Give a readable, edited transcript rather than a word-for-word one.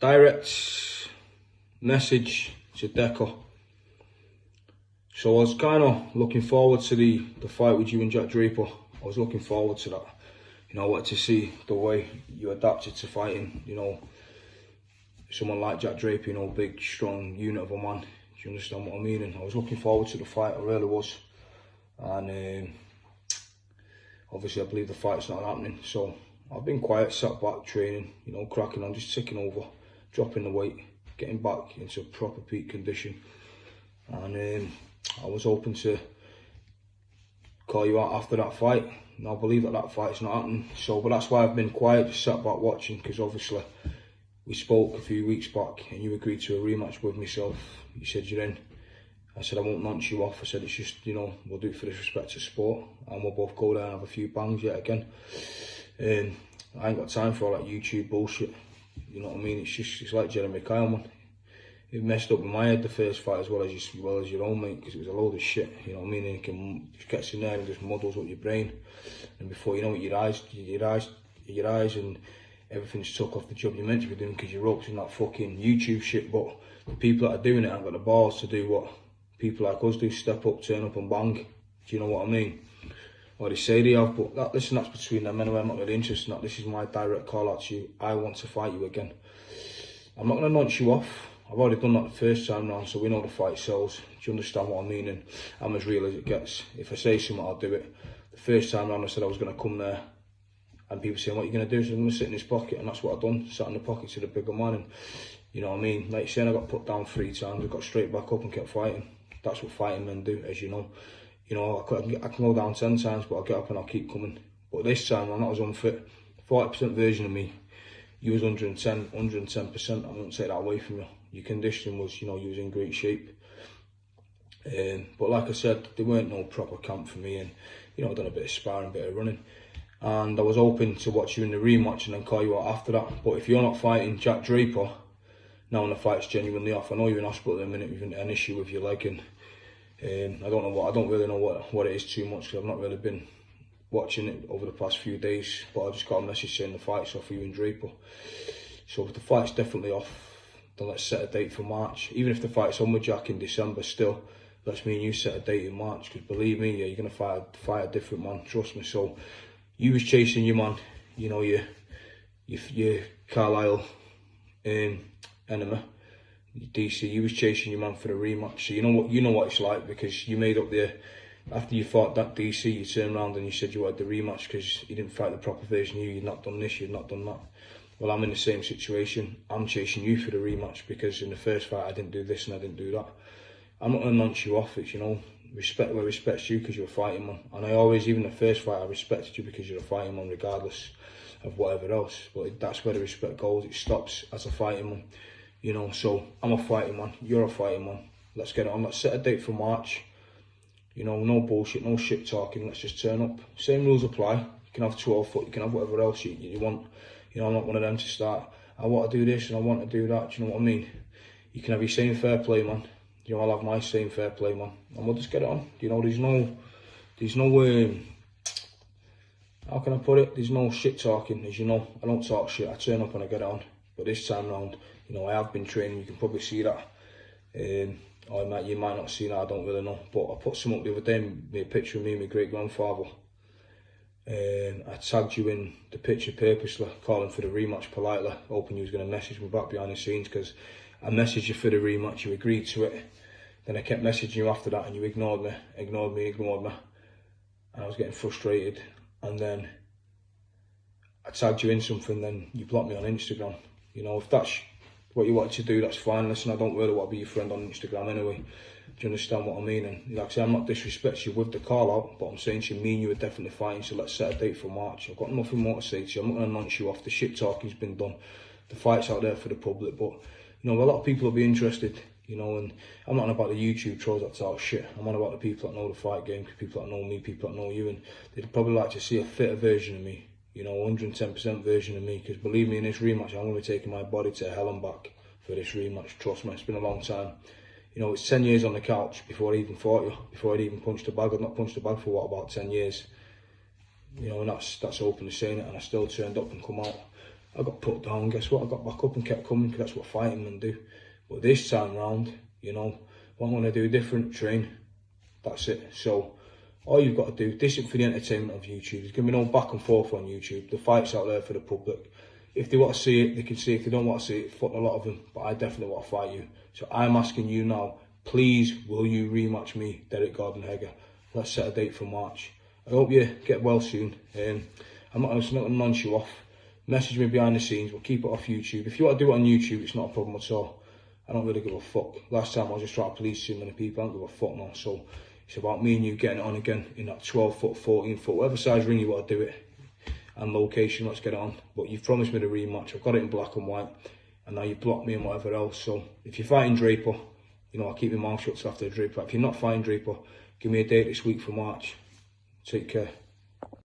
direct message to Deco. So I was kind of looking forward to the fight with you and Jack Draper. I was looking forward to that. You know, I wanted to see the way you adapted to fighting, you know, someone like Jack Draper, you know, big, strong unit of a man. Do you understand what I mean? And I was looking forward to the fight, I really was. And obviously I believe the fight's not happening. So I've been quiet, sat back, training, you know, cracking on, just ticking over, dropping the weight, getting back into proper peak condition. And I was hoping to call you out after that fight. And I believe that fight's not happening. So, but that's why I've been quiet, just sat back watching, because obviously we spoke a few weeks back and you agreed to a rematch with myself. You said you're in. I said I won't nonce you off. I said it's just, you know, we'll do it for the respect of sport, and we'll both go there and have a few bangs yet again. I ain't got time for all that YouTube bullshit. You know what I mean? It's like Jeremy Kyle, man. It messed up in my head the first fight as well as your own, mate, because it was a load of shit. You know what I mean? And it can just gets in there and just muddles up your brain, and before you know it, your eyes and everything's took off the job you're meant to be doing because you're roped in that fucking YouTube shit. But the people that are doing it haven't got the balls to do what people like us do: step up, turn up, and bang. Do you know what I mean? Or they say they have, but listen, that's between them anyway. I'm not really interested in that. This is my direct call out to you. I want to fight you again. I'm not going to nonce you off. I've already done that the first time round, so we know the fight sells. Do you understand what I mean? And I'm as real as it gets. If I say something, I'll do it. The first time round, I said I was going to come there, and people saying, what are you going to do? So I'm going to sit in his pocket, and that's what I've done. Sat in the pocket to the bigger man, and you know what I mean? Like saying, I got put down 3 times, I got straight back up and kept fighting. That's what fighting men do, as you know. You know, I can go down 10 times, but I'll get up and I'll keep coming. But this time, I'm not as unfit. 40% version of me, you was 110%. I won't take that away from you. Your conditioning was, you know, you was in great shape. But like I said, there weren't no proper camp for me, and you know, I've done a bit of sparring, a bit of running. And I was hoping to watch you in the rematch and then call you out after that. But if you're not fighting Jack Draper, now when the fight's genuinely off, I know you're in hospital at the minute with an issue with your leg, and I don't really know what it is too much, because I've not really been watching it over the past few days. But I just got a message saying the fight's off for you and Draper. So if the fight's definitely off, then let's set a date for March. Even if the fight's on with Jack in December, still, let's me and you set a date in March, because believe me, yeah, you're going to fight a different man, trust me. So you was chasing your man, you know, your Carlisle enemy, DC. You was chasing your man for the rematch. So you know what it's like, because you made up the, after you fought that DC, you turned around and you said you wanted the rematch because you didn't fight the proper version of you. You'd not done this, you'd not done that. Well, I'm in the same situation. I'm chasing you for the rematch because in the first fight I didn't do this and I didn't do that. I'm not going to nonce you off. It's, you know, respect where respects you, because you're a fighting man. And I always, even the first fight, I respected you because you're a fighting man regardless of whatever else. But that's where the respect goes. It stops as a fighting man. You know, so I'm a fighting man, you're a fighting man. Let's get it on. Let's set a date for March. You know, no bullshit, no shit talking. Let's just turn up. Same rules apply. You can have 12 foot, you can have whatever else you want. You know, I'm not one of them to start, I want to do this and I want to do that. Do you know what I mean? You can have your same fair play, man. You know, I'll have my same fair play, man. And we'll just get it on. You know, there's no, how can I put it? There's no shit talking, as you know. I don't talk shit, I turn up and I get it on. But this time round, you know, I have been training, you can probably see that. Or you might not see that, I don't really know. But I put some up the other day, a picture of me and my great grandfather. I tagged you in the picture purposely, calling for the rematch politely, hoping you was going to message me back behind the scenes, because I messaged you for the rematch, you agreed to it. Then I kept messaging you after that and you ignored me. And I was getting frustrated. And then I tagged you in something, then you blocked me on Instagram. You know, if that's what you wanted to do, that's fine. Listen, I don't really want to be your friend on Instagram anyway. Do you understand what I mean? And like I say, I'm not disrespecting you with the call out, but I'm saying to you, me and you are definitely fighting, so let's set a date for March. I've got nothing more to say to you. I'm not going to nonce you off. The shit talking's been done. The fight's out there for the public, but you know, a lot of people will be interested, you know, and I'm not on about the YouTube trolls that talk shit. I'm on about the people that know the fight game, people that know me, people that know you, and they'd probably like to see a fitter version of me, you know, 110% version of me, because believe me, in this rematch, I'm going to be taking my body to hell and back for this rematch. Trust me, it's been a long time. You know, it's 10 years on the couch before I even fought you, before I'd even punched a bag. I'd not punched a bag for about 10 years. You know, and that's openly saying it, and I still turned up and come out. I got put down. Guess what? I got back up and kept coming, because that's what fighting men do. But this time round, you know, what I'm going to do different, train. That's it. So all you've got to do, this is for the entertainment of YouTube. There's going to be no back and forth on YouTube. The fight's out there for the public. If they want to see it, they can see it. If they don't want to see it, fuck a lot of them. But I definitely want to fight you. So I'm asking you now, please, will you rematch me, Derek Gordon Hegger? Let's set a date for March. I hope you get well soon. I'm not going to nonce you off. Message me behind the scenes. We'll keep it off YouTube. If you want to do it on YouTube, it's not a problem at all. I don't really give a fuck. Last time I was just trying to police too many people. I don't give a fuck now. So it's about me and you getting it on again in that 12 foot, 14 foot, whatever size ring you want to do it. And location, let's get it on. But you've promised me the rematch. I've got it in black and white. And now you've blocked me and whatever else. So if you're fighting Draper, you know, I'll keep my mouth shut till after the Draper. If you're not fighting Draper, give me a date this week for March. Take care.